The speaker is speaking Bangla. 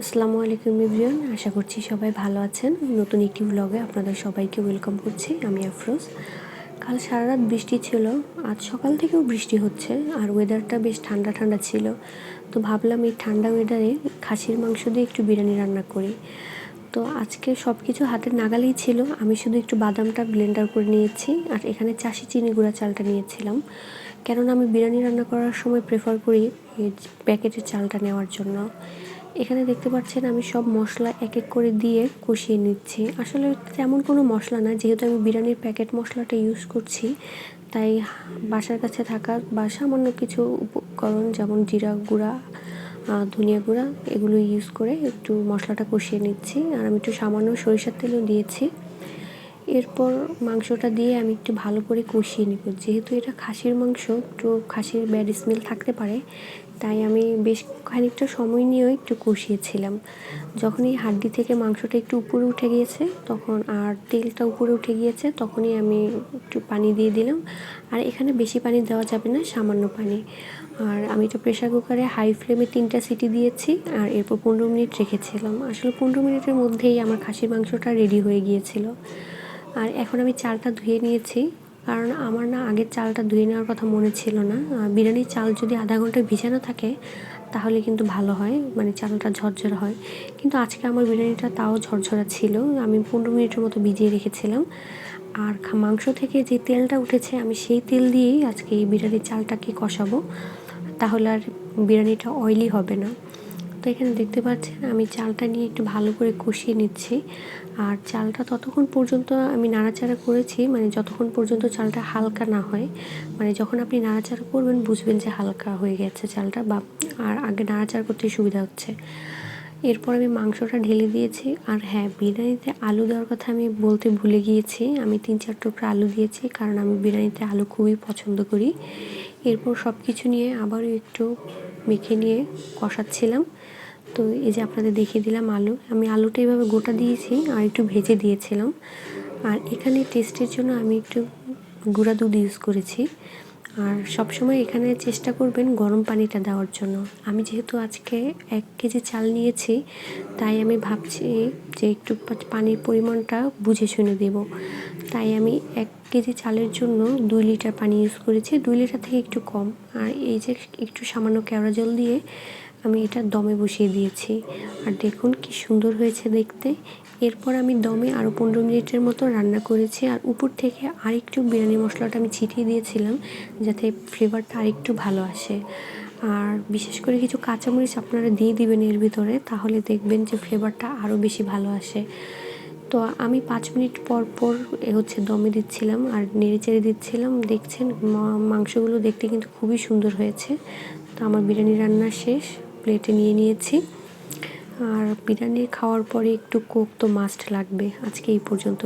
আসসালামু আলাইকুম এভরিওয়ান, আশা করছি সবাই ভালো আছেন। নতুন একটি ব্লগে আপনাদের সবাইকে ওয়েলকাম করছি। আমি আফরোজ। কাল সারা রাত বৃষ্টি ছিল, আজ সকাল থেকেও বৃষ্টি হচ্ছে, আর ওয়েদারটা বেশ ঠান্ডা ঠান্ডা ছিল। তো ভাবলাম এই ঠান্ডা ওয়েদারে খাসির মাংস দিয়ে একটু বিরিয়ানি রান্না করি। তো আজকে সব কিছু হাতের নাগালেই ছিল, আমি শুধু একটু বাদামটা ব্লেন্ডার করে নিয়েছি, আর এখানে চাষি চিনি গুঁড়া চালটা নিয়েছিলাম, কেননা আমি বিরিয়ানি রান্না করার সময় প্রেফার করি এই প্যাকেটের চালটা নেওয়ার জন্য। এখানে দেখতে পাচ্ছেন আমি সব মশলা এক এক করে দিয়ে কষিয়ে নিচ্ছি। আসলে তেমন কোনো মশলা না, যেহেতু আমি বিরিয়ানির প্যাকেট মশলাটা ইউজ করছি, তাই বাসার কাছে থাকা বা সামান্য কিছু উপকরণ যেমন জিরা গুঁড়া, ধনিয়া গুঁড়া, এগুলো ইউজ করে একটু মশলাটা কষিয়ে নিচ্ছি। আর আমি একটু সামান্য সরিষার তেলও দিয়েছি। এরপর মাংসটা দিয়ে আমি একটু ভালো করে কষিয়ে নিব। যেহেতু এটা খাসির মাংস, একটু খাসির ব্যাড স্মেল থাকতে পারে, তাই আমি বেশ খানিকটা সময় নিয়েও একটু কষিয়েছিলাম। যখন এই হাড্ডি থেকে মাংসটা একটু উপরে উঠে গিয়েছে তখন, আর তেলটা উপরে উঠে গিয়েছে, তখনই আমি একটু পানি দিয়ে দিলাম। আর এখানে বেশি পানি দেওয়া যাবে না, সামান্য পানি। আর আমি এটা প্রেশার কুকারে হাই ফ্লেমে 3টা সিটি দিয়েছি, আর এরপর 15 মিনিট রেখেছিলাম। আসলে 15 মিনিটের মধ্যেই আমার খাসির মাংসটা রেডি হয়ে গিয়েছিল। আর এখন আমি চালটা ধুয়ে নিয়েছি, কারণ আমার না আগের চালটা ধুয়ে নেওয়ার কথা মনে ছিল না। বিরিয়ানির চাল যদি আধা ঘন্টা ভিজানো থাকে তাহলে কিন্তু ভালো হয়, মানে চালটা ঝরঝরা হয়। কিন্তু আজকে আমার বিরিয়ানিটা তাও ঝরঝরা ছিল, আমি 15 মিনিটের মতো ভিজিয়ে রেখেছিলাম। আর মাংস থেকে যে তেলটা উঠেছে, আমি সেই তেল দিয়েই আজকে এই বিরিয়ানির চালটাকে কষাবো, তাহলে আর বিরিয়ানিটা অয়েলি হবে না। তো এখানে দেখতে পাচ্ছেন আমি চালটা নিয়ে একটু ভালো করে কষিয়ে নিচ্ছি। আর চালটা ততক্ষণ পর্যন্ত আমি নাড়াচাড়া করেছি, মানে যতক্ষণ পর্যন্ত চালটা হালকা না হয়, মানে যখন আপনি নাড়াচাড়া করবেন বুঝবেন যে হালকা হয়ে গেছে চালটা, বা আর আগে নাড়াচাড়া করতে সুবিধা হচ্ছে। এরপর আমি মাংসটা ঢেলে দিয়েছি। আর হ্যাঁ, বিরিয়ানিতে আলু দেওয়ার কথা আমি বলতে ভুলে গিয়েছি, আমি 3-4 টুকরা আলু দিয়েছি, কারণ আমি বিরিয়ানিতে আলু খুবই পছন্দ করি। এরপর সব কিছু নিয়ে আবারও একটু মেখে নিয়ে কষাচ্ছিলাম। তো এই যে আপনাদের দেখিয়ে দিলাম আলু, আমি আলুটা এইভাবে গোটা দিয়েছি আর একটু ভেজে দিয়েছিলাম। আর এখানে টেস্টের জন্য আমি একটু গুঁড়া দুধ ইউজ করেছি। আর সবসময় এখানে চেষ্টা করবেন গরম পানিটা দেওয়ার জন্য। আমি যেহেতু আজকে 1 কেজি চাল নিয়েছি, তাই আমি ভাবছি যে একটু পানির পরিমাণটা বুঝে শুনে দেব। তাই আমি 1 কেজি চালের জন্য 2 লিটার পানি ইউজ করেছি, 2 লিটার থেকে একটু কম। আর এই যে একটু সামান্য কেওড়া জল দিয়ে আমি এটা দমে বসিয়ে দিয়েছি। আর দেখুন কি সুন্দর হয়েছে দেখতে। এরপর আমি দমে আরও 15 মিনিটের মতো রান্না করেছি। আর উপর থেকে আরেকটু বিরিয়ানি মশলাটা আমি ছিটিয়ে দিয়েছিলাম, যাতে ফ্লেভারটা আরেকটু ভালো আসে। আর বিশেষ করে কিছু কাঁচামরিচ আপনারা দিয়ে দিবেন এর ভিতরে, তাহলে দেখবেন যে ফ্লেভারটা আরও বেশি ভালো আসে। তো আমি 5 মিনিট পর পর দমে দিচ্ছিলাম আর নেড়ে চেড়ে দিচ্ছিলাম। দেখছেন মাংসগুলো দেখতে কিন্তু খুবই সুন্দর হয়েছে। তো আমার বিরিয়ানি রান্না শেষ, প্লেটে নিয়ে নিয়েছি। আর বিরিয়ানি খাওয়ার পরে একটু কোক তো মাস্ট লাগবে। আজকে এই পর্যন্ত।